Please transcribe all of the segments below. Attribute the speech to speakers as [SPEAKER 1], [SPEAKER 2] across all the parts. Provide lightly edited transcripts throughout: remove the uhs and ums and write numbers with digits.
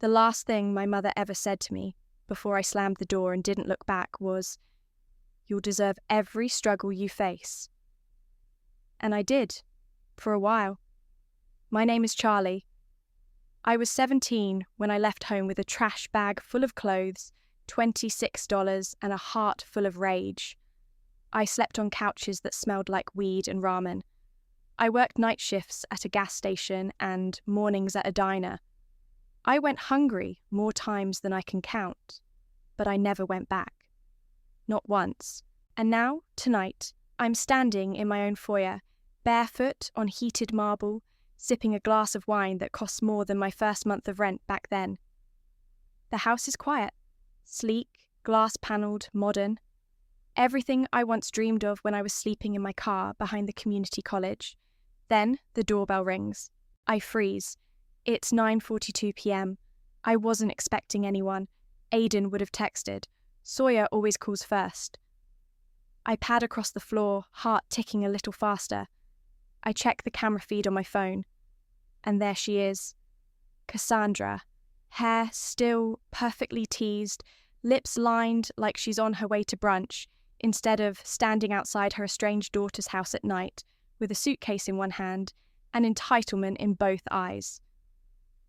[SPEAKER 1] The last thing my mother ever said to me before I slammed the door and didn't look back was, "You'll deserve every struggle you face." And I did, for a while. My name is Charlie. I was 17 when I left home with a trash bag full of clothes, $26, and a heart full of rage. I slept on couches that smelled like weed and ramen. I worked night shifts at a gas station and mornings at a diner. I went hungry more times than I can count, but I never went back. Not once. And now, tonight, I'm standing in my own foyer, barefoot on heated marble, sipping a glass of wine that costs more than my first month of rent back then. The house is quiet, sleek, glass-panelled, modern. Everything I once dreamed of when I was sleeping in my car behind the community college. Then the doorbell rings. I freeze. It's 9:42 p.m. I wasn't expecting anyone. Aidan would have texted. Sawyer always calls first. I pad across the floor, heart ticking a little faster. I check the camera feed on my phone. And there she is. Cassandra. Hair still perfectly teased, lips lined like she's on her way to brunch, instead of standing outside her estranged daughter's house at night, with a suitcase in one hand and entitlement in both eyes.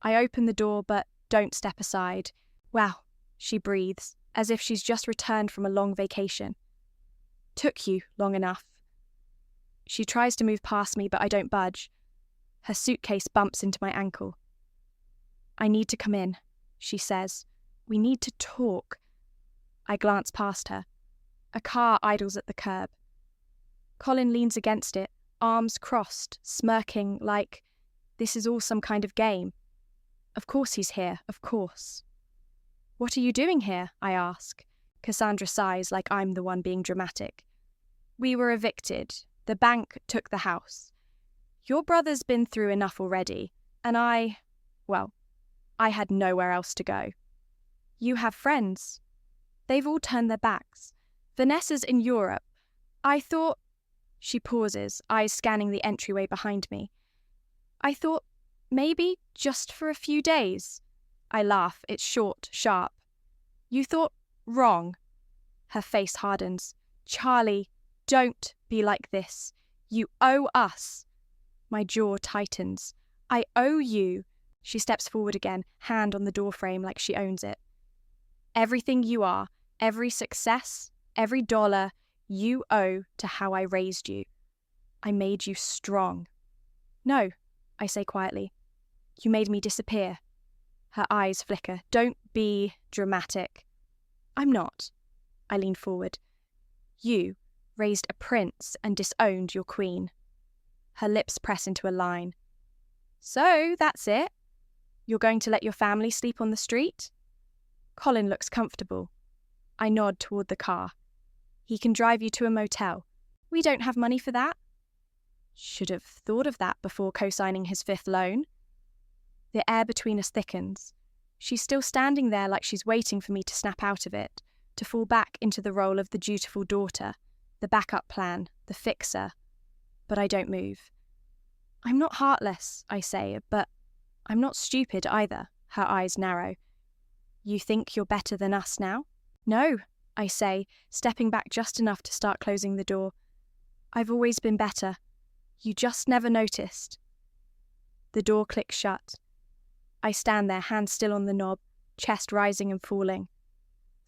[SPEAKER 1] I open the door but don't step aside. "Wow," she breathes, as if she's just returned from a long vacation. "Took you long enough." She tries to move past me, but I don't budge. Her suitcase bumps into my ankle. "I need to come in," she says. "We need to talk." I glance past her. A car idles at the curb. Colin leans against it, arms crossed, smirking like this is all some kind of game. Of course he's here, of course. "What are you doing here?" I ask. Cassandra sighs like I'm the one being dramatic. "We were evicted. The bank took the house. Your brother's been through enough already, and I had nowhere else to go. You have friends. They've all turned their backs. Vanessa's in Europe. I thought..." She pauses, eyes scanning the entryway behind me. "I thought, maybe just for a few days." I laugh, it's short, sharp. "You thought wrong." Her face hardens. "Charlie, don't be like this. You owe us." My jaw tightens. "I owe you." She steps forward again, hand on the doorframe like she owns it. "Everything you are, every success, every dollar, you owe to how I raised you. I made you strong." "No," I say quietly. "You made me disappear." Her eyes flicker. "Don't be dramatic." "I'm not." I lean forward. "You raised a prince and disowned your queen." Her lips press into a line. "So, that's it? You're going to let your family sleep on the street?" Colin looks comfortable. I nod toward the car. "He can drive you to a motel. We don't have money for that." Should have thought of that before co-signing his 5th loan. The air between us thickens. She's still standing there like she's waiting for me to snap out of it, to fall back into the role of the dutiful daughter, the backup plan, the fixer. But I don't move. "I'm not heartless," I say, "but I'm not stupid either." Her eyes narrow. "You think you're better than us now?" "No," I say, stepping back just enough to start closing the door. "I've always been better. You just never noticed." The door clicks shut. I stand there, hands still on the knob, chest rising and falling.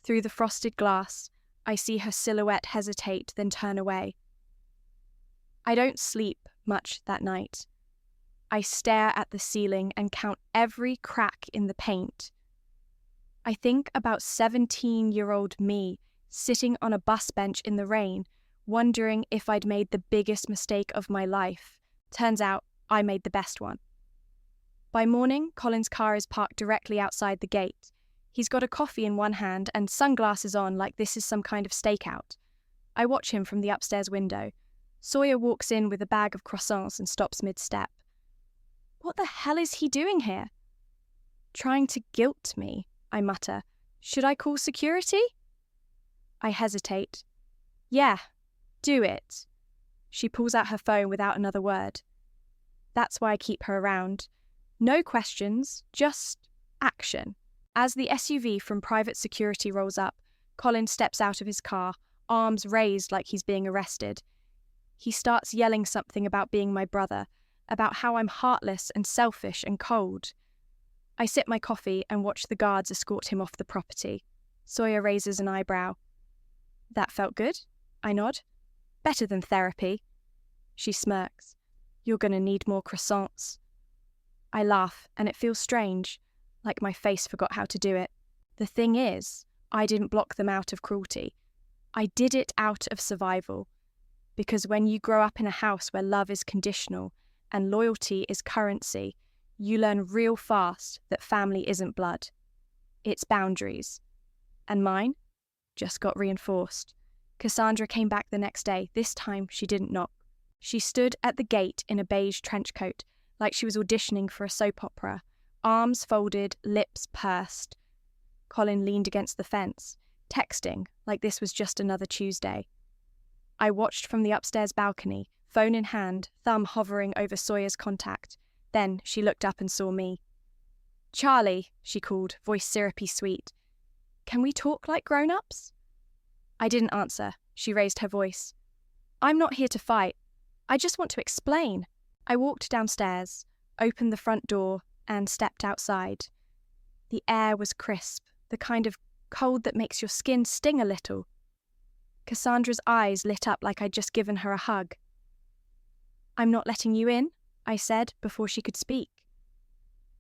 [SPEAKER 1] Through the frosted glass, I see her silhouette hesitate, then turn away. I don't sleep much that night. I stare at the ceiling and count every crack in the paint. I think about 17-year-old me sitting on a bus bench in the rain, wondering if I'd made the biggest mistake of my life. Turns out I made the best one. By morning, Colin's car is parked directly outside the gate. He's got a coffee in one hand and sunglasses on like this is some kind of stakeout. I watch him from the upstairs window. Sawyer walks in with a bag of croissants and stops mid-step. What the hell is he doing here? Trying to guilt me, I mutter. Should I call security? I hesitate. Yeah, do it. She pulls out her phone without another word. That's why I keep her around. No questions, just Action. As the SUV from private security rolls up, Colin steps out of his car, arms raised like he's being arrested. He starts yelling something about being my brother, about how I'm heartless and selfish and cold. I sip my coffee and watch the guards escort him off the property. Sawyer raises an eyebrow. That felt good? I nod. Better than therapy. She smirks. You're gonna need more croissants. I laugh, and it feels strange, like my face forgot how to do it. The thing is, I didn't block them out of cruelty. I did it out of survival. Because when you grow up in a house where love is conditional and loyalty is currency, you learn real fast that family isn't blood. It's boundaries. And mine just got reinforced. Cassandra came back the next day. This time she didn't knock. She stood at the gate in a beige trench coat, like she was auditioning for a soap opera, arms folded, lips pursed. Colin leaned against the fence, texting like this was just another Tuesday. I watched from the upstairs balcony, phone in hand, thumb hovering over Sawyer's contact. Then she looked up and saw me. Charlie, she called, voice syrupy sweet. Can we talk like grown-ups? I didn't answer. She raised her voice. I'm not here to fight. I just want to explain. I walked downstairs, opened the front door, and stepped outside. The air was crisp, the kind of cold that makes your skin sting a little. Cassandra's eyes lit up like I'd just given her a hug. I'm not letting you in, I said before she could speak.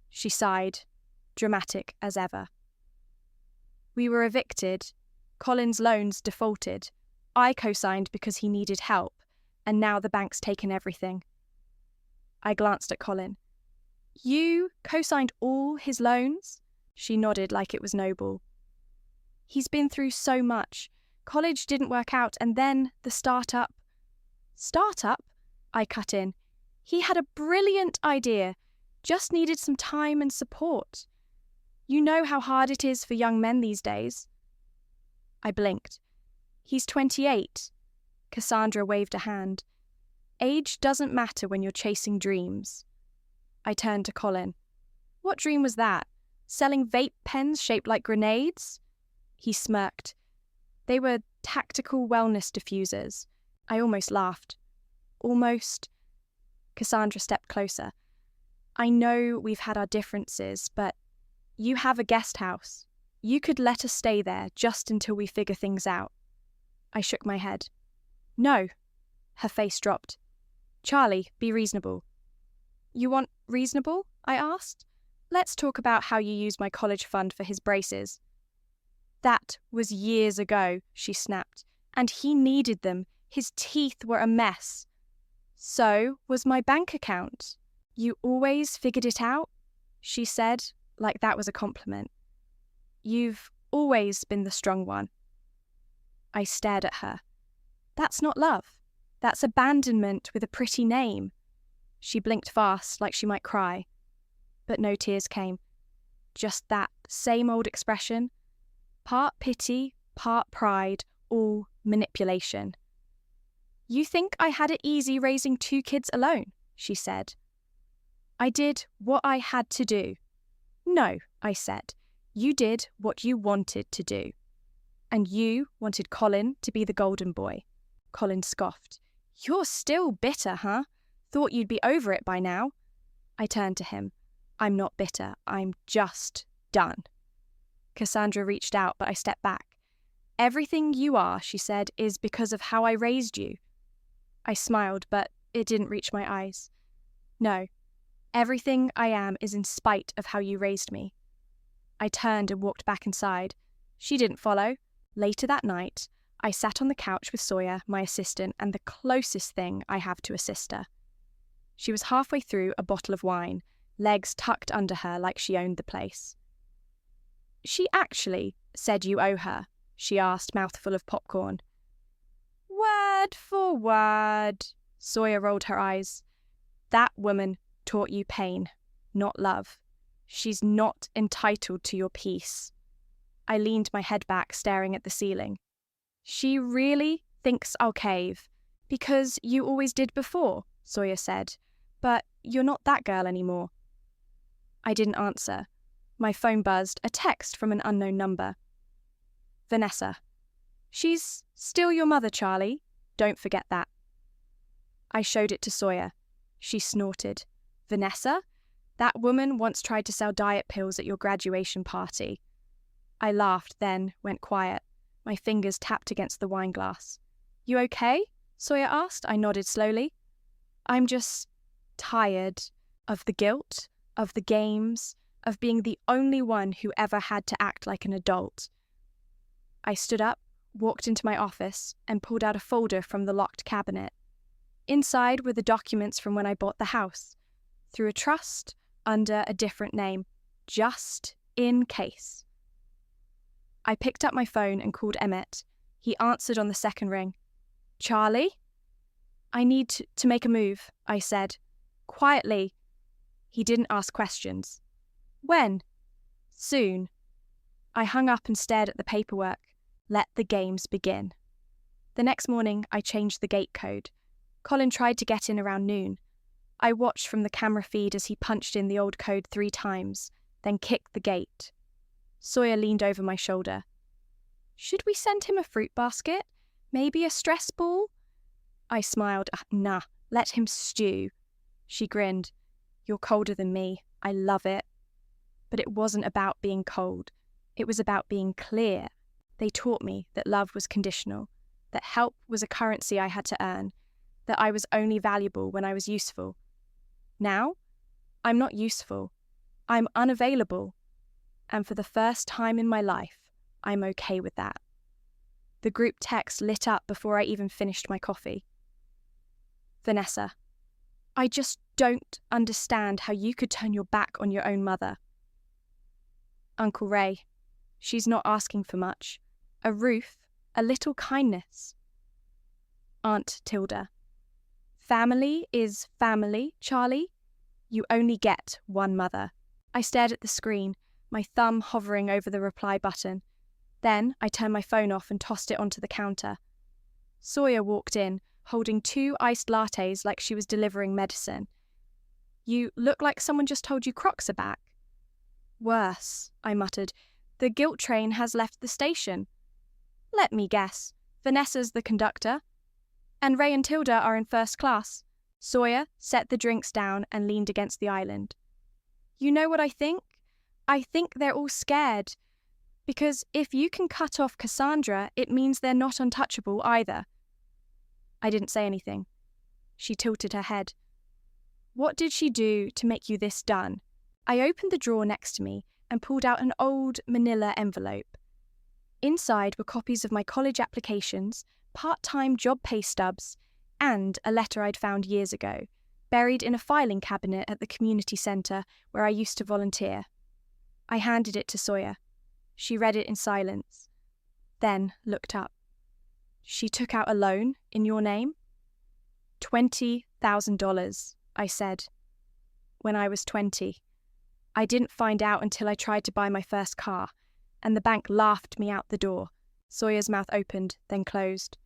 [SPEAKER 1] She sighed, dramatic as ever. We were evicted. Colin's loans defaulted. I co-signed because he needed help, and now the bank's taken everything. I glanced at Colin. You co-signed all his loans? She nodded like it was noble. He's been through so much. College didn't work out, and then the startup. Startup? I cut in. He had a brilliant idea, just needed some time and support. You know how hard it is for young men these days. I blinked. He's 28. Cassandra waved a hand. Age doesn't matter when you're chasing dreams. I turned to Colin. What dream was that? Selling vape pens shaped like grenades? He smirked. They were tactical wellness diffusers. I almost laughed. Almost. Cassandra stepped closer. I know we've had our differences, but you have a guest house. You could let us stay there just until we figure things out. I shook my head. No. Her face dropped. Charlie, be reasonable. You want reasonable? I asked. Let's talk about how you used my college fund for his braces. That was years ago, she snapped, and he needed them. His teeth were a mess. So was my bank account. You always figured it out? She said, like that was a compliment. You've always been the strong one. I stared at her. That's not love. That's abandonment with a pretty name. She blinked fast, like she might cry. But no tears came. Just that same old expression. Part pity, part pride, all manipulation. You think I had it easy raising 2 kids alone, she said. I did what I had to do. No, I said. You did what you wanted to do. And you wanted Colin to be the golden boy. Colin scoffed. You're still bitter, huh? Thought you'd be over it by now. I turned to him. I'm not bitter. I'm just done. Cassandra reached out, but I stepped back. Everything you are, she said, is because of how I raised you. I smiled, but it didn't reach my eyes. No, everything I am is in spite of how you raised me. I turned and walked back inside. She didn't follow. Later that night, I sat on the couch with Sawyer, my assistant, and the closest thing I have to a sister. She was halfway through a bottle of wine, legs tucked under her like she owned the place. She actually said you owe her, she asked, mouthful of popcorn. Word for word. Sawyer rolled her eyes. That woman taught you pain, not love. She's not entitled to your peace. I leaned my head back, staring at the ceiling. She really thinks I'll cave. Because you always did before, Sawyer said. But you're not that girl anymore. I didn't answer. My phone buzzed, a text from an unknown number. Vanessa. She's still your mother, Charlie. Don't forget that. I showed it to Sawyer. She snorted. Vanessa? That woman once tried to sell diet pills at your graduation party. I laughed, then went quiet. My fingers tapped against the wine glass. You okay? Sawyer asked. I nodded slowly. I'm just tired of the guilt, of the games, of being the only one who ever had to act like an adult. I stood up, walked into my office, and pulled out a folder from the locked cabinet. Inside were the documents from when I bought the house, through a trust, under a different name, just in case. I picked up my phone and called Emmett. He answered on the second ring. Charlie? I need to make a move, I said. Quietly. He didn't ask questions. When? Soon. I hung up and stared at the paperwork. Let the games begin. The next morning, I changed the gate code. Colin tried to get in around noon. I watched from the camera feed as he punched in the old code 3 times, then kicked the gate. Sawyer leaned over my shoulder. Should we send him a fruit basket? Maybe a stress ball? I smiled. Nah, let him stew. She grinned. You're colder than me. I love it. But it wasn't about being cold. It was about being clear. They taught me that love was conditional, that help was a currency I had to earn, that I was only valuable when I was useful. Now, I'm not useful. I'm unavailable. And for the first time in my life, I'm okay with that. The group text lit up before I even finished my coffee. Vanessa, I just don't understand how you could turn your back on your own mother. Uncle Ray, she's not asking for much. A roof, a little kindness. Aunt Tilda, family is family, Charlie. You only get one mother. I stared at the screen, my thumb hovering over the reply button. Then I turned my phone off and tossed it onto the counter. Sawyer walked in, holding 2 iced lattes like she was delivering medicine. You look like someone just told you Crocs are back. Worse, I muttered. The guilt train has left the station. Let me guess. Vanessa's the conductor. And Ray and Tilda are in first class. Sawyer set the drinks down and leaned against the island. You know what I think? I think they're all scared. Because if you can cut off Cassandra, it means they're not untouchable either. I didn't say anything. She tilted her head. What did she do to make you this done? I opened the drawer next to me and pulled out an old manila envelope. Inside were copies of my college applications, part-time job pay stubs, and a letter I'd found years ago, buried in a filing cabinet at the community centre where I used to volunteer. I handed it to Sawyer. She read it in silence, then looked up. She took out a loan in your name? $20,000, I said. When I was 20. I didn't find out until I tried to buy my first car, and the bank laughed me out the door. Sawyer's mouth opened, then closed.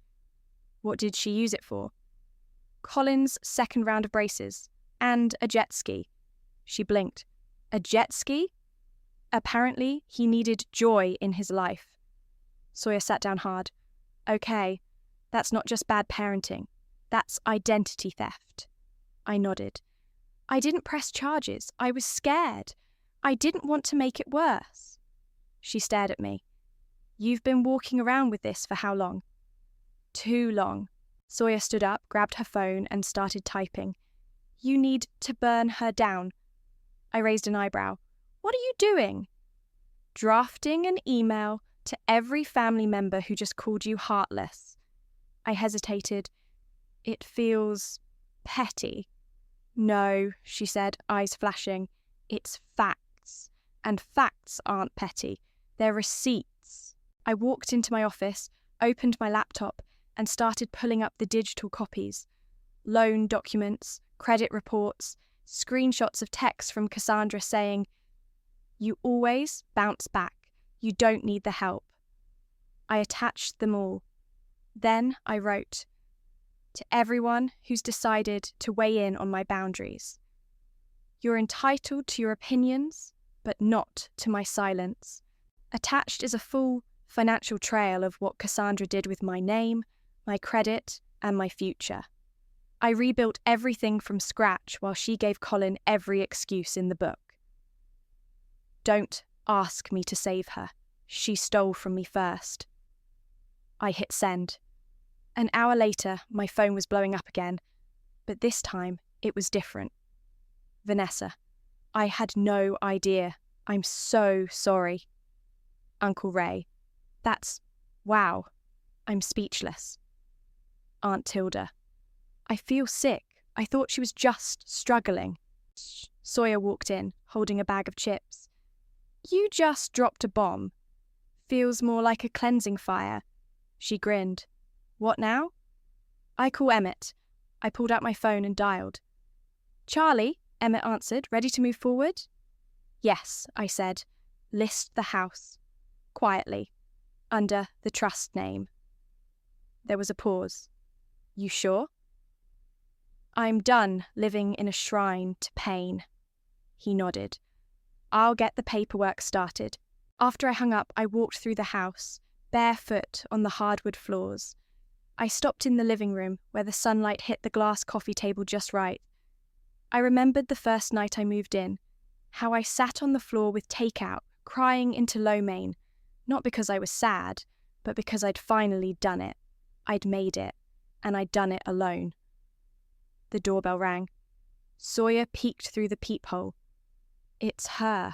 [SPEAKER 1] What did she use it for? Colin's second round of braces, and a jet ski. She blinked. A jet ski? Apparently, he needed joy in his life. Sawyer sat down hard. Okay, that's not just bad parenting. That's identity theft. I nodded. I didn't press charges. I was scared. I didn't want to make it worse. She stared at me. You've been walking around with this for how long? Too long. Sawyer stood up, grabbed her phone, and started typing. You need to burn her down. I raised an eyebrow. What are you doing? Drafting an email to every family member who just called you heartless. I hesitated. It feels petty. No, she said, eyes flashing. It's facts. And facts aren't petty. They're receipts. I walked into my office, opened my laptop, and started pulling up the digital copies. Loan documents, credit reports, screenshots of texts from Cassandra saying, You always bounce back. You don't need the help. I attached them all. Then I wrote, To everyone who's decided to weigh in on my boundaries. You're entitled to your opinions, but not to my silence. Attached is a full financial trail of what Cassandra did with my name, my credit, and my future. I rebuilt everything from scratch while she gave Colin every excuse in the book. Don't ask me to save her. She stole from me first. I hit send. An hour later, my phone was blowing up again, but this time it was different. Vanessa, I had no idea. I'm so sorry. Uncle Ray, wow. I'm speechless. Aunt Tilda, I feel sick. I thought she was just struggling. Sawyer walked in, holding a bag of chips. You just dropped a bomb. Feels more like a cleansing fire. She grinned. What now? I call Emmett. I pulled out my phone and dialed. Charlie, Emmett answered, ready to move forward? Yes, I said. List the house. Quietly. Under the trust name. There was a pause. You sure? I'm done living in a shrine to pain. He nodded. I'll get the paperwork started. After I hung up, I walked through the house, barefoot on the hardwood floors. I stopped in the living room, where the sunlight hit the glass coffee table just right. I remembered the first night I moved in, how I sat on the floor with takeout, crying into lo mein, not because I was sad, but because I'd finally done it. I'd made it, and I'd done it alone. The doorbell rang. Sawyer peeked through the peephole. It's her.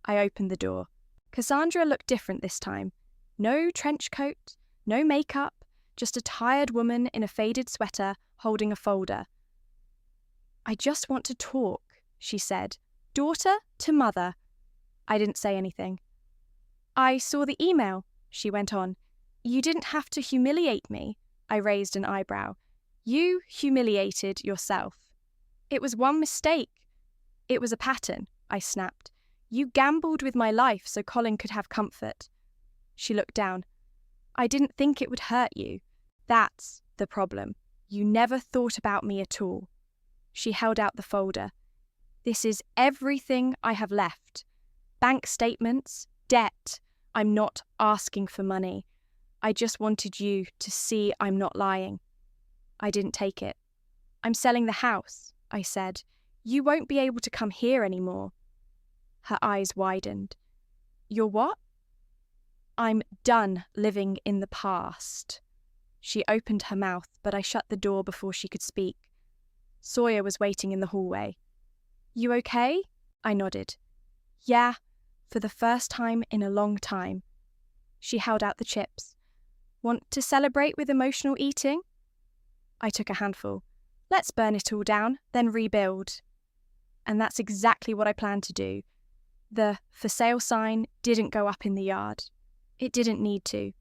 [SPEAKER 1] I opened the door. Cassandra looked different this time. No trench coat, no makeup, just a tired woman in a faded sweater holding a folder. I just want to talk, she said. Daughter to mother. I didn't say anything. I saw the email, she went on. You didn't have to humiliate me. I raised an eyebrow. You humiliated yourself. It was one mistake. It was a pattern, I snapped. You gambled with my life so Colin could have comfort. She looked down. I didn't think it would hurt you. That's the problem. You never thought about me at all. She held out the folder. This is everything I have left. Bank statements, debt. I'm not asking for money. I just wanted you to see I'm not lying. I didn't take it. I'm selling the house, I said. You won't be able to come here anymore. Her eyes widened. You're what? I'm done living in the past. She opened her mouth, but I shut the door before she could speak. Sawyer was waiting in the hallway. You okay? I nodded. Yeah, for the first time in a long time. She held out the chips. Want to celebrate with emotional eating? I took a handful. Let's burn it all down, then rebuild. And that's exactly what I planned to do. The for sale sign didn't go up in the yard. It didn't need to.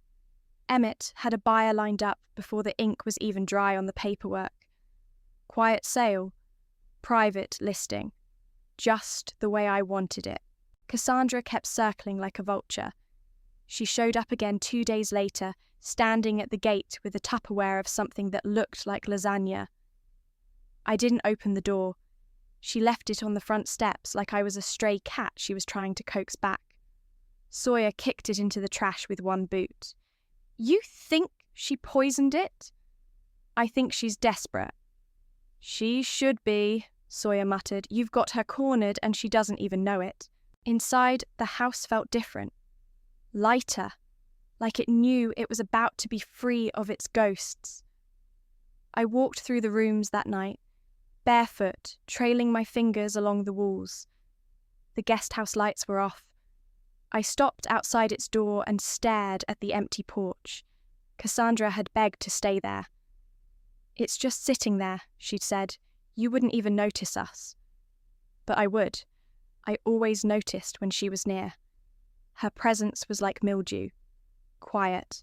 [SPEAKER 1] Emmett had a buyer lined up before the ink was even dry on the paperwork. Quiet sale. Private listing. Just the way I wanted it. Cassandra kept circling like a vulture. She showed up again 2 days later, standing at the gate with a Tupperware of something that looked like lasagna. I didn't open the door. She left it on the front steps like I was a stray cat she was trying to coax back. Sawyer kicked it into the trash with one boot. You think she poisoned it? I think she's desperate. She should be, Sawyer muttered. You've got her cornered and she doesn't even know it. Inside, the house felt different. Lighter, like it knew it was about to be free of its ghosts. I walked through the rooms that night, barefoot, trailing my fingers along the walls. The guest house lights were off. I stopped outside its door and stared at the empty porch. Cassandra had begged to stay there. It's just sitting there, she'd said. You wouldn't even notice us. But I would. I always noticed when she was near. Her presence was like mildew. Quiet,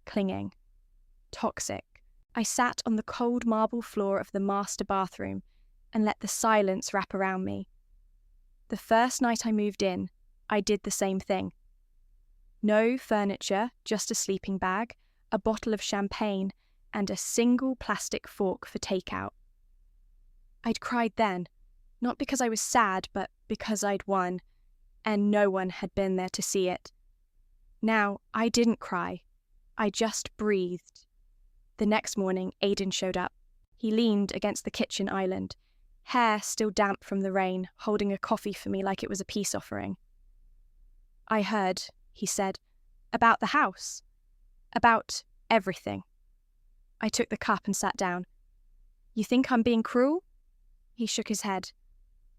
[SPEAKER 1] clinging, toxic. I sat on the cold marble floor of the master bathroom and let the silence wrap around me. The first night I moved in, I did the same thing. No furniture, just a sleeping bag, a bottle of champagne, and a single plastic fork for takeout. I'd cried then, not because I was sad, but because I'd won, and no one had been there to see it. Now, I didn't cry. I just breathed. The next morning, Aidan showed up. He leaned against the kitchen island, hair still damp from the rain, holding a coffee for me like it was a peace offering. "I heard," he said, "about the house. About everything." I took the cup and sat down. "You think I'm being cruel?" He shook his head.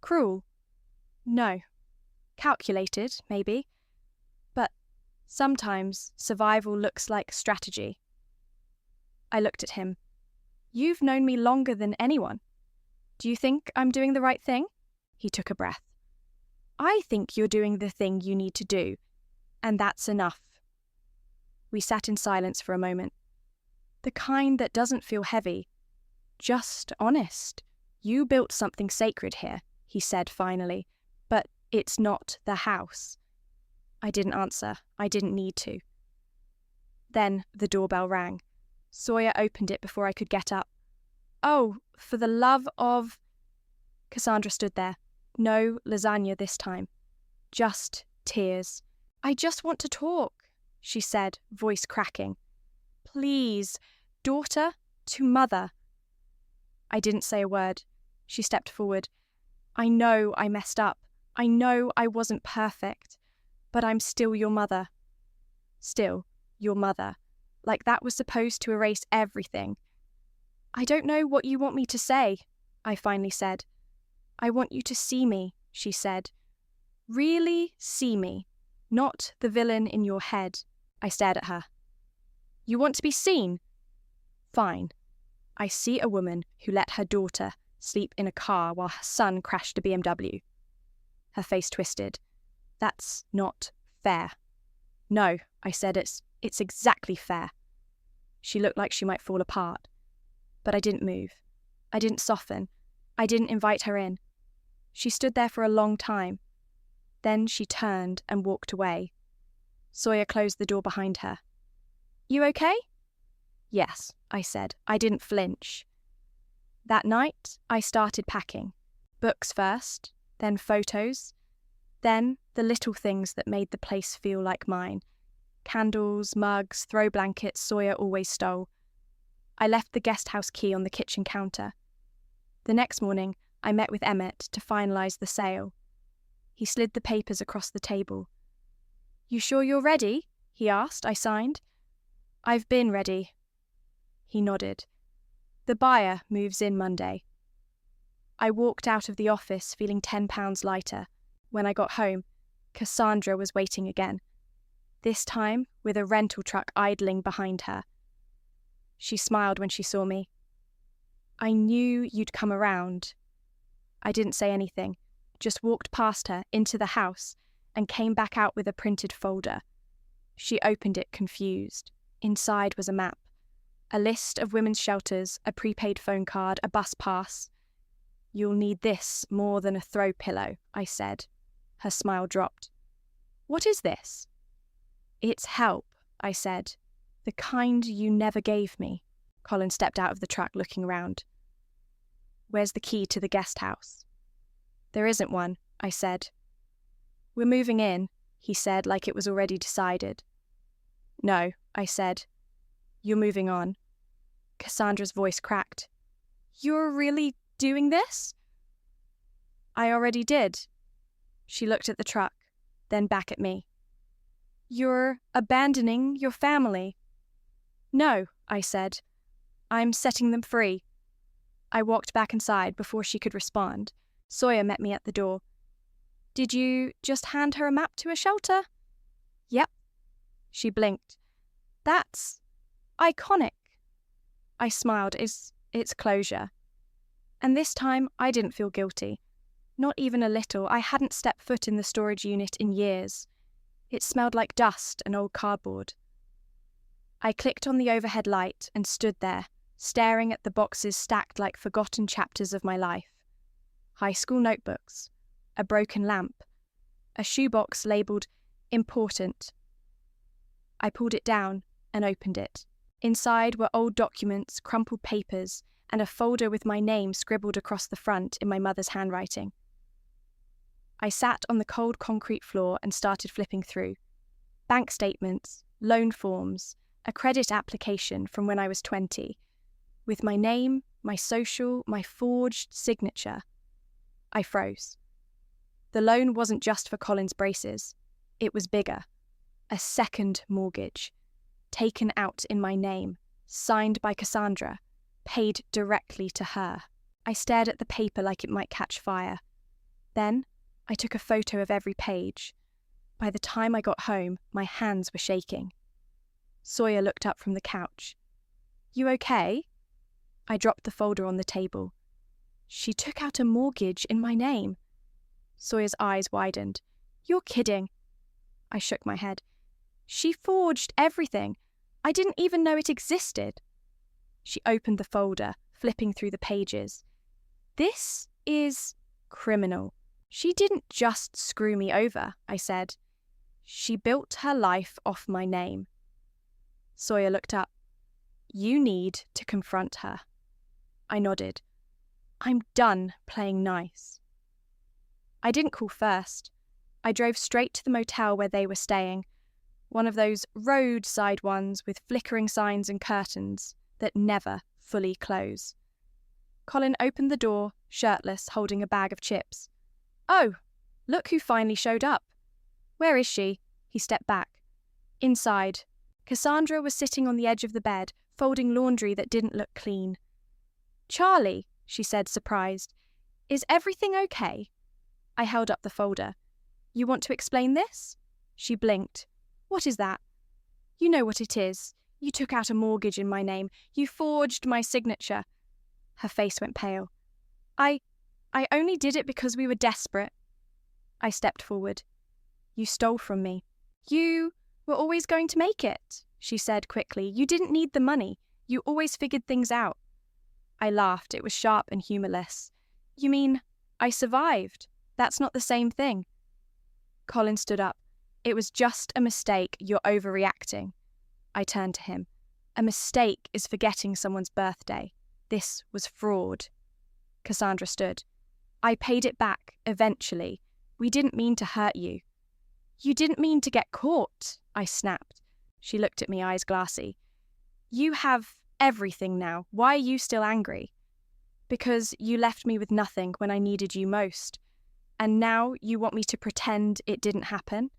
[SPEAKER 1] "Cruel? No. Calculated, maybe. But sometimes survival looks like strategy." I looked at him. "You've known me longer than anyone. Do you think I'm doing the right thing?" He took a breath. "I think you're doing the thing you need to do, and that's enough." We sat in silence for a moment. The kind that doesn't feel heavy, just honest. "You built something sacred here," he said finally, "but it's not the house." I didn't answer. I didn't need to. Then the doorbell rang. Sawyer opened it before I could get up. "Oh, for the love of—" Cassandra stood there. No lasagna this time. Just tears. "I just want to talk," she said, voice cracking. "Please, daughter to mother." I didn't say a word. She stepped forward. "I know I messed up. I know I wasn't perfect. But I'm still your mother." Still your mother. Like that was supposed to erase everything. "I don't know what you want me to say," I finally said. "I want you to see me," she said. "Really see me, not the villain in your head." I stared at her. "You want to be seen? Fine. I see a woman who let her daughter sleep in a car while her son crashed a BMW." Her face twisted. "That's not fair." "No," I said, it's exactly fair." She looked like she might fall apart. But I didn't move. I didn't soften. I didn't invite her in. She stood there for a long time. Then she turned and walked away. Sawyer closed the door behind her. "You okay?" "Yes," I said. I didn't flinch. That night, I started packing. Books first, then photos, then the little things that made the place feel like mine. Candles, mugs, throw blankets Sawyer always stole. I left the guest house key on the kitchen counter. The next morning, I met with Emmett to finalise the sale. He slid the papers across the table. "You sure you're ready?" he asked. I signed. "I've been ready." He nodded. "The buyer moves in Monday." I walked out of the office feeling £10 lighter. When I got home, Cassandra was waiting again. This time with a rental truck idling behind her. She smiled when she saw me. "I knew you'd come around." I didn't say anything, just walked past her into the house and came back out with a printed folder. She opened it confused. Inside was a map. A list of women's shelters, a prepaid phone card, a bus pass. "You'll need this more than a throw pillow," I said. Her smile dropped. "What is this?" "It's help," I said. "The kind you never gave me." Colin stepped out of the truck, looking around. "Where's the key to the guest house?" "There isn't one," I said. "We're moving in," he said, like it was already decided. "No," I said. "You're moving on." Cassandra's voice cracked. "You're really doing this?" "I already did." She looked at the truck, then back at me. "You're abandoning your family." "No," I said. "I'm setting them free." I walked back inside before she could respond. Sawyer met me at the door. "Did you just hand her a map to a shelter?" "Yep." She blinked. "That's iconic." I smiled. It's closure. And this time I didn't feel guilty. Not even a little. I hadn't stepped foot in the storage unit in years. It smelled like dust and old cardboard. I clicked on the overhead light and stood there, staring at the boxes stacked like forgotten chapters of my life. High school notebooks, a broken lamp, a shoebox labelled "Important." I pulled it down and opened it. Inside were old documents, crumpled papers, and a folder with my name scribbled across the front in my mother's handwriting. I sat on the cold concrete floor and started flipping through. Bank statements, loan forms, a credit application from when I was 20, with my name, my social, my forged signature. I froze. The loan wasn't just for Colin's braces. It was bigger. A second mortgage, taken out in my name, signed by Cassandra, paid directly to her. I stared at the paper like it might catch fire. Then, I took a photo of every page. By the time I got home, my hands were shaking. Sawyer looked up from the couch. "You okay?" I dropped the folder on the table. "She took out a mortgage in my name." Sawyer's eyes widened. "You're kidding." I shook my head. "She forged everything. I didn't even know it existed." She opened the folder, flipping through the pages. "This is criminal. She didn't just screw me over," I said. "She built her life off my name." Sawyer looked up. "You need to confront her." I nodded. "I'm done playing nice." I didn't call first. I drove straight to the motel where they were staying, one of those roadside ones with flickering signs and curtains that never fully close. Colin opened the door, shirtless, holding a bag of chips. "Oh, look who finally showed up." "Where is she?" He stepped back. Inside, Cassandra was sitting on the edge of the bed, folding laundry that didn't look clean. "Charlie," she said, surprised, "is everything okay?" I held up the folder. "You want to explain this?" She blinked. "What is that?" "You know what it is. You took out a mortgage in my name. You forged my signature." Her face went pale. I only did it because we were desperate." I stepped forward. "You stole from me." "You were always going to make it," she said quickly. "You didn't need the money. You always figured things out." I laughed. It was sharp and humorless. "You mean I survived? That's not the same thing." Colin stood up. "It was just a mistake. You're overreacting." I turned to him. "A mistake is forgetting someone's birthday. This was fraud." Cassandra stood. "I paid it back, eventually. We didn't mean to hurt you." "You didn't mean to get caught," I snapped. She looked at me, eyes glassy. "You have everything now. Why are you still angry?" "Because you left me with nothing when I needed you most. And now you want me to pretend it didn't happen?"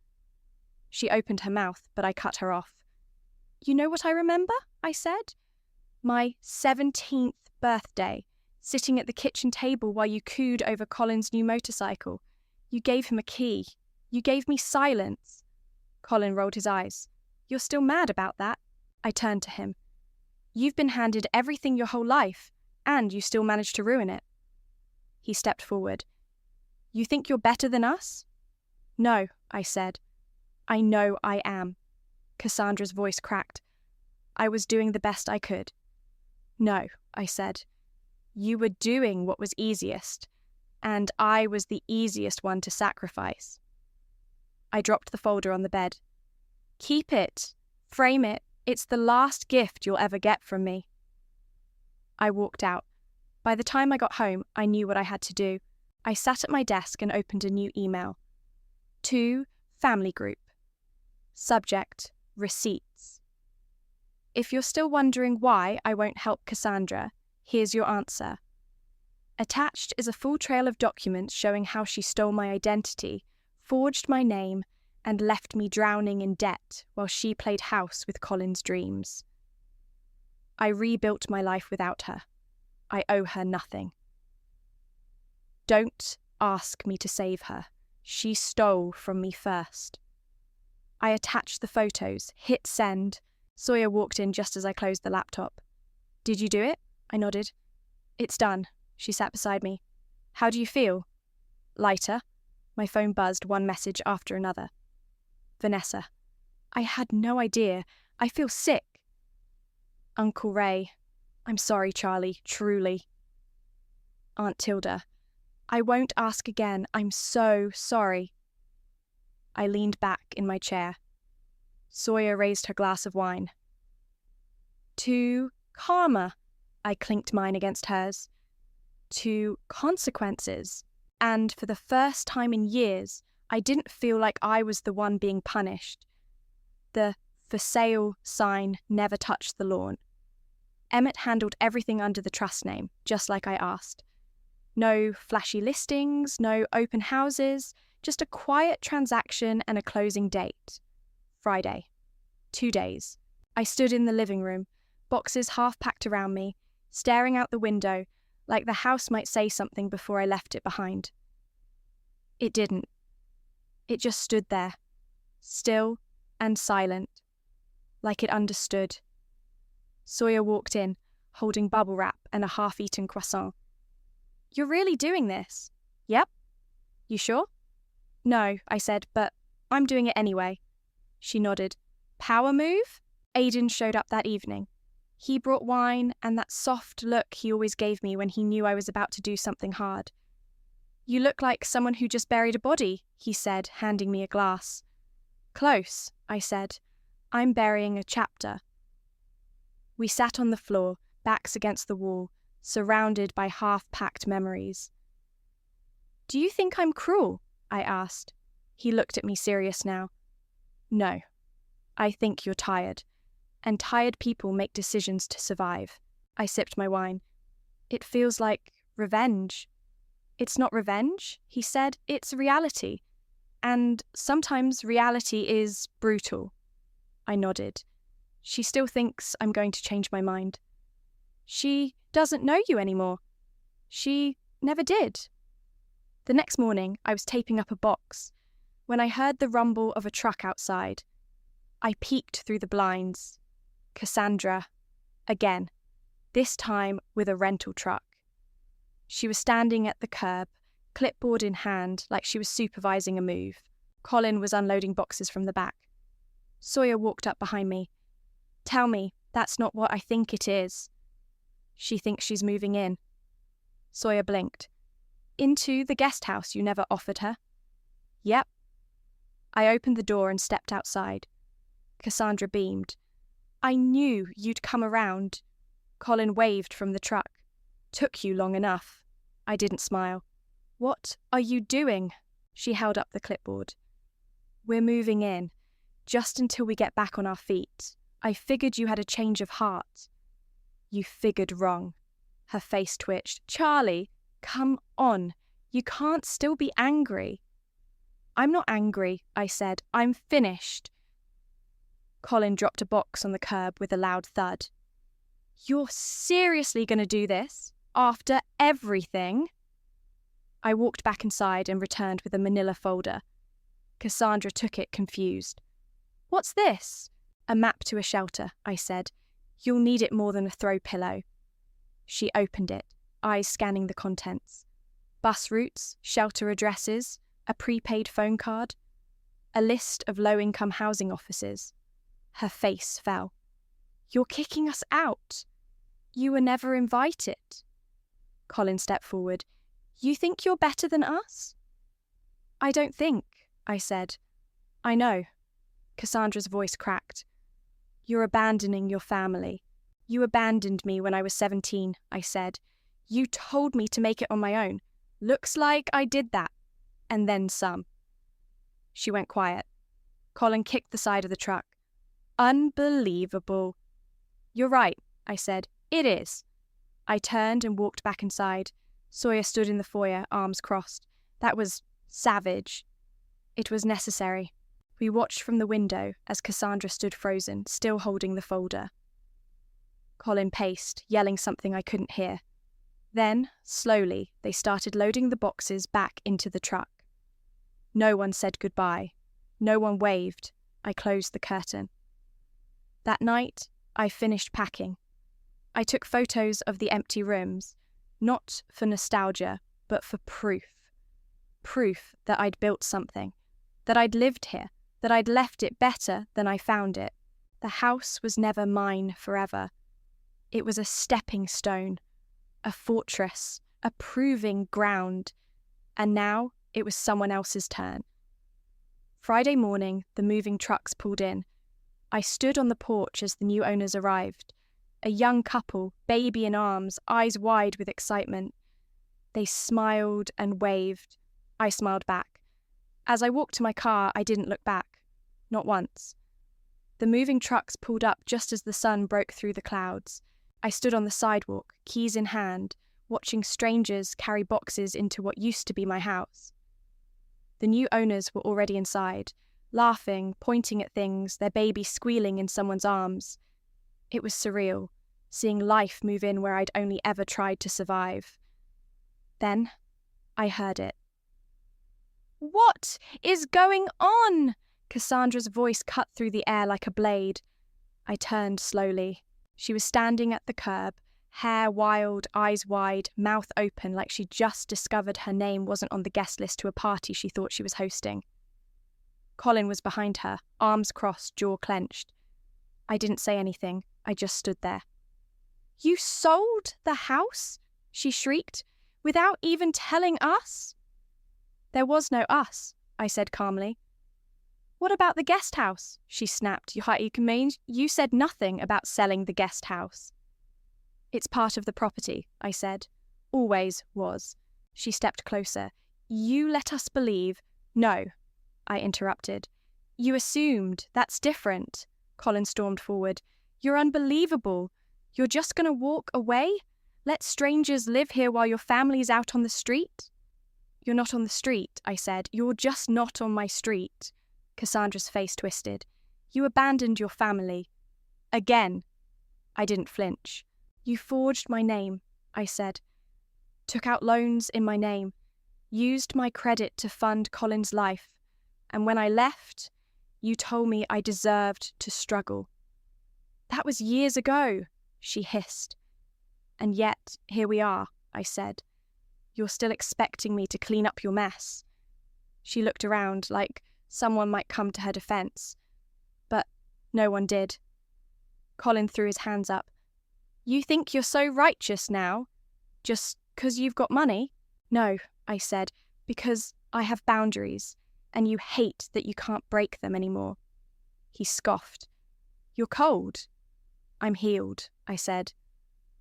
[SPEAKER 1] She opened her mouth, but I cut her off. "You know what I remember?" I said. "My 17th birthday, sitting at the kitchen table while you cooed over Colin's new motorcycle. You gave him a key. You gave me silence." Colin rolled his eyes. "You're still mad about that?" I turned to him. "You've been handed everything your whole life, and you still managed to ruin it." He stepped forward. "You think you're better than us?" "No," I said. "I know I am." Cassandra's voice cracked. "I was doing the best I could." "No," I said. "You were doing what was easiest, and I was the easiest one to sacrifice." I dropped the folder on the bed. "Keep it. Frame it. It's the last gift you'll ever get from me." I walked out. By the time I got home, I knew what I had to do. I sat at my desk and opened a new email. To Family Group. Subject: Receipts. If you're still wondering why I won't help Cassandra, here's your answer. Attached is a full trail of documents showing how she stole my identity, forged my name, and left me drowning in debt while she played house with Colin's dreams. I rebuilt my life without her. I owe her nothing. Don't ask me to save her. She stole from me first. I attached the photos, hit send. Sawyer walked in just as I closed the laptop. "Did you do it?" I nodded. "It's done." She sat beside me. "How do you feel?" "Lighter." My phone buzzed, one message after another. Vanessa. "I had no idea. I feel sick." Uncle Ray. "I'm sorry, Charlie, truly." Aunt Tilda. "I won't ask again. I'm so sorry." I leaned back in my chair. Sawyer raised her glass of wine. "To karma." I clinked mine against hers. "To consequences," And for the first time in years, I didn't feel like I was the one being punished. The "for sale" sign never touched the lawn. Emmett handled everything under the trust name, just like I asked. No flashy listings, no open houses, just a quiet transaction and a closing date. Friday. 2 days. I stood in the living room, boxes half packed around me, staring out the window, like the house might say something before I left it behind. It didn't. It just stood there, still and silent, like it understood. Sawyer walked in, holding bubble wrap and a half-eaten croissant. "You're really doing this?" "Yep." "You sure?" "No," I said, "but I'm doing it anyway." She nodded. "Power move?" Aidan showed up that evening. He brought wine and that soft look he always gave me when he knew I was about to do something hard. "You look like someone who just buried a body," he said, handing me a glass. "Close," I said. "I'm burying a chapter." We sat on the floor, backs against the wall, surrounded by half-packed memories. "Do you think I'm cruel?" I asked. He looked at me serious now. "No. I think you're tired. And tired people make decisions to survive." I sipped my wine. "It feels like revenge." "It's not revenge," he said. "It's reality. And sometimes reality is brutal." I nodded. "She still thinks I'm going to change my mind." "She doesn't know you anymore." "She never did." The next morning, I was taping up a box when I heard the rumble of a truck outside. I peeked through the blinds. Cassandra, again, this time with a rental truck. She was standing at the curb, clipboard in hand, like she was supervising a move. Colin was unloading boxes from the back. Sawyer walked up behind me. "Tell me, that's not what I think it is." "She thinks she's moving in." Sawyer blinked. "Into the guest house you never offered her?" "Yep." I opened the door and stepped outside. Cassandra beamed. "I knew you'd come around." Colin waved from the truck. "Took you long enough." I didn't smile. "What are you doing?" She held up the clipboard. "We're moving in, just until we get back on our feet. I figured you had a change of heart." "You figured wrong." Her face twitched. "Charlie, come on. You can't still be angry." "I'm not angry," I said. "I'm finished." Colin dropped a box on the curb with a loud thud. "You're seriously going to do this? After everything?" I walked back inside and returned with a manila folder. Cassandra took it, confused. "What's this?" "A map to a shelter," I said. "You'll need it more than a throw pillow." She opened it, eyes scanning the contents. Bus routes, shelter addresses, a prepaid phone card, a list of low-income housing offices. Her face fell. "You're kicking us out. You were never invited." Colin stepped forward. "You think you're better than us?" "I don't think," I said. "I know." Cassandra's voice cracked. "You're abandoning your family. You abandoned me when I was 17, I said. You told me to make it on my own. Looks like I did that. And then some." She went quiet. Colin kicked the side of the truck. "Unbelievable." "You're right," I said. "It is." I turned and walked back inside. Sawyer stood in the foyer, arms crossed. That was savage. It was necessary. We watched from the window as Cassandra stood frozen, still holding the folder. Colin paced, yelling something I couldn't hear. Then, slowly, they started loading the boxes back into the truck. No one said goodbye. No one waved. I closed the curtain. That night, I finished packing. I took photos of the empty rooms, not for nostalgia, but for proof. Proof that I'd built something, that I'd lived here, that I'd left it better than I found it. The house was never mine forever. It was a stepping stone, a fortress, a proving ground, and now it was someone else's turn. Friday morning, the moving trucks pulled in. I stood on the porch as the new owners arrived. A young couple, baby in arms, eyes wide with excitement. They smiled and waved. I smiled back. As I walked to my car, I didn't look back. Not once. The moving trucks pulled up just as the sun broke through the clouds. I stood on the sidewalk, keys in hand, watching strangers carry boxes into what used to be my house. The new owners were already inside, laughing, pointing at things, their baby squealing in someone's arms. It was surreal, seeing life move in where I'd only ever tried to survive. Then, I heard it. "What is going on?" Cassandra's voice cut through the air like a blade. I turned slowly. She was standing at the curb, hair wild, eyes wide, mouth open like she'd just discovered her name wasn't on the guest list to a party she thought she was hosting. Colin was behind her, arms crossed, jaw clenched. I didn't say anything. I just stood there. "You sold the house?" she shrieked. "Without even telling us?" "There was no us," I said calmly. "What about the guest house?" she snapped. You said nothing about selling the guest house." "It's part of the property," I said. "Always was." She stepped closer. "You let us believe—" "No," I interrupted. "You assumed. That's different." Colin stormed forward. "You're unbelievable. You're just going to walk away? Let strangers live here while your family's out on the street?" "You're not on the street," I said. "You're just not on my street." Cassandra's face twisted. "You abandoned your family. Again." I didn't flinch. "You forged my name," I said. "Took out loans in my name. Used my credit to fund Colin's life. And when I left, you told me I deserved to struggle." "That was years ago," she hissed. "And yet, here we are," I said. "You're still expecting me to clean up your mess." She looked around like someone might come to her defense. But no one did. Colin threw his hands up. "You think you're so righteous now? Just 'cause you've got money?" "No," I said, "because I have boundaries, and you hate that you can't break them anymore." He scoffed. "You're cold." "I'm healed," I said.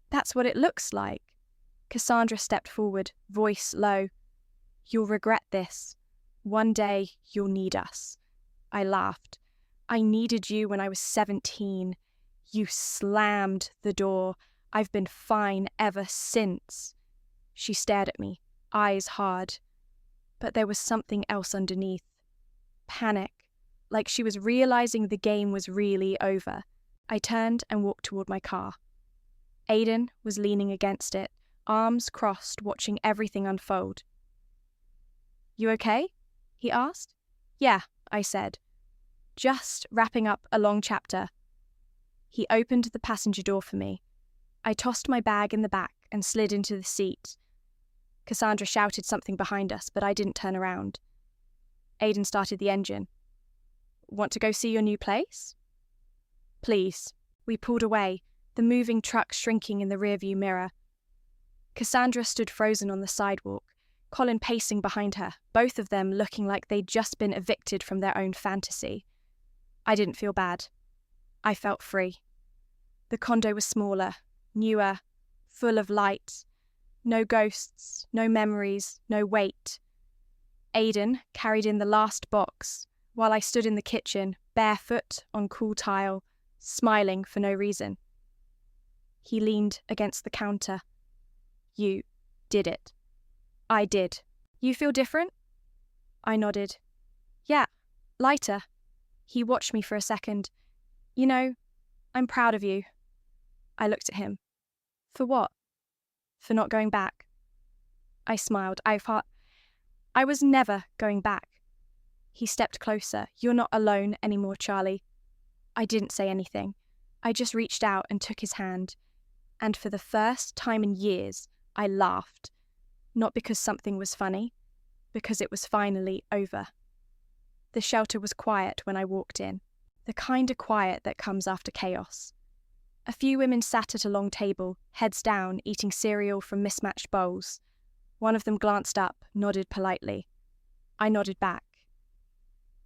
[SPEAKER 1] "That's what it looks like." Cassandra stepped forward, voice low. "You'll regret this. One day you'll need us." I laughed. "I needed you when I was 17. You slammed the door. I've been fine ever since." She stared at me, eyes hard. But there was something else underneath. Panic, like she was realizing the game was really over. I turned and walked toward my car. Aidan was leaning against it, arms crossed, watching everything unfold. "You okay?" he asked. "Yeah," I said. "Just wrapping up a long chapter." He opened the passenger door for me. I tossed my bag in the back and slid into the seat. Cassandra shouted something behind us, but I didn't turn around. Aidan started the engine. "Want to go see your new place?" "Please." We pulled away, the moving truck shrinking in the rearview mirror. Cassandra stood frozen on the sidewalk, Colin pacing behind her, both of them looking like they'd just been evicted from their own fantasy. I didn't feel bad. I felt free. The condo was smaller, newer, full of light. No ghosts, no memories, no weight. Aidan carried in the last box, while I stood in the kitchen, barefoot on cool tile, smiling for no reason. He leaned against the counter. "You did it." "I did. You feel different?" I nodded. "Yeah, lighter." He watched me for a second. "You know, I'm proud of you." I looked at him. "For what?" "For not going back." I smiled. I was never going back. He stepped closer. "You're not alone anymore, Charlie." I didn't say anything. I just reached out and took his hand. And for the first time in years, I laughed. Not because something was funny, because it was finally over. The shelter was quiet when I walked in, the kind of quiet that comes after chaos. A few women sat at a long table, heads down, eating cereal from mismatched bowls. One of them glanced up, nodded politely. I nodded back.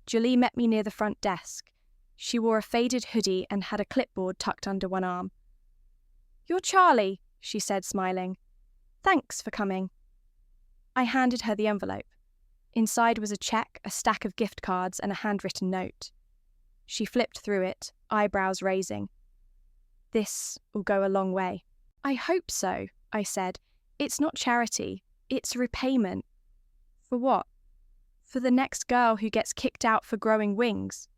[SPEAKER 1] Julie met me near the front desk. She wore a faded hoodie and had a clipboard tucked under one arm. "You're Charlie," she said, smiling. "Thanks for coming." I handed her the envelope. Inside was a check, a stack of gift cards, and a handwritten note. She flipped through it, eyebrows raising. This will go a long way. I hope so, I said. It's not charity, it's repayment. For what? For the next girl who gets kicked out for growing wings.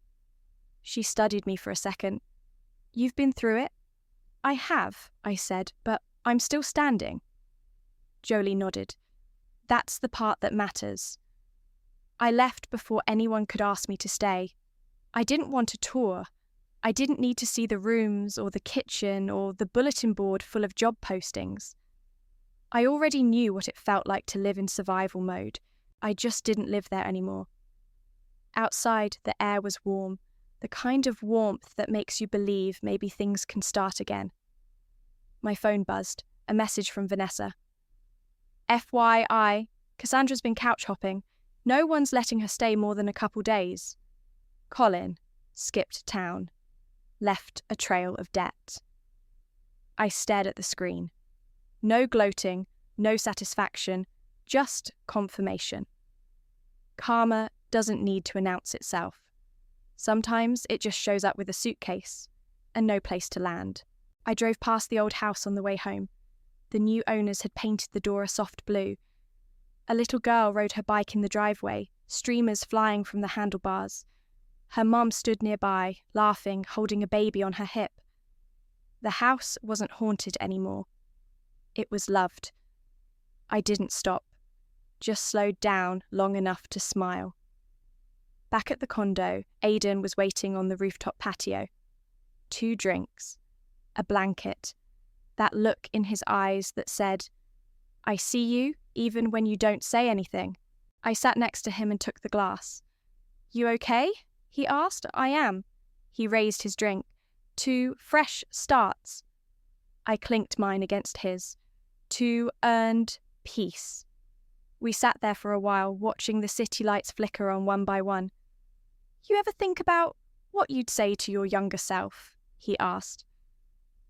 [SPEAKER 1] She studied me for a second. You've been through it? I have, I said, but I'm still standing. Jolie nodded. That's the part that matters. I left before anyone could ask me to stay. I didn't want a tour. I didn't need to see the rooms or the kitchen or the bulletin board full of job postings. I already knew what it felt like to live in survival mode. I just didn't live there anymore. Outside, the air was warm, the kind of warmth that makes you believe maybe things can start again. My phone buzzed, a message from Vanessa. FYI, Cassandra's been couch hopping. No one's letting her stay more than a couple days. Colin skipped town, left a trail of debt. I stared at the screen. No gloating, no satisfaction, just confirmation. Karma doesn't need to announce itself. Sometimes it just shows up with a suitcase and no place to land. I drove past the old house on the way home. The new owners had painted the door a soft blue. A little girl rode her bike in the driveway, streamers flying from the handlebars. Her mum stood nearby, laughing, holding a baby on her hip. The house wasn't haunted anymore. It was loved. I didn't stop, just slowed down long enough to smile. Back at the condo, Aidan was waiting on the rooftop patio. 2 drinks, a blanket, that look in his eyes that said, I see you even when you don't say anything. I sat next to him and took the glass. You okay? He asked. I am. He raised his drink. 2 fresh starts. I clinked mine against his. 2 earned peace. We sat there for a while, watching the city lights flicker on one by one. You ever think about what you'd say to your younger self? He asked.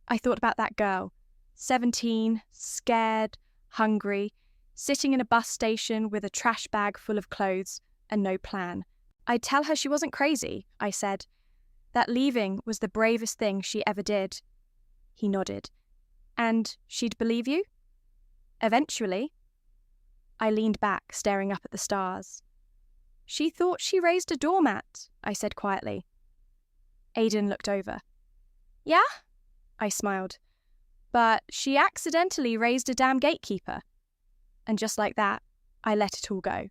[SPEAKER 1] I thought about that girl, 17, scared, hungry, sitting in a bus station with a trash bag full of clothes and no plan. I'd tell her she wasn't crazy, I said. That leaving was the bravest thing she ever did. He nodded. And she'd believe you? Eventually. I leaned back, staring up at the stars. She thought she raised a doormat, I said quietly. Aidan looked over. Yeah? I smiled. But she accidentally raised a damn gatekeeper. And just like that, I let it all go.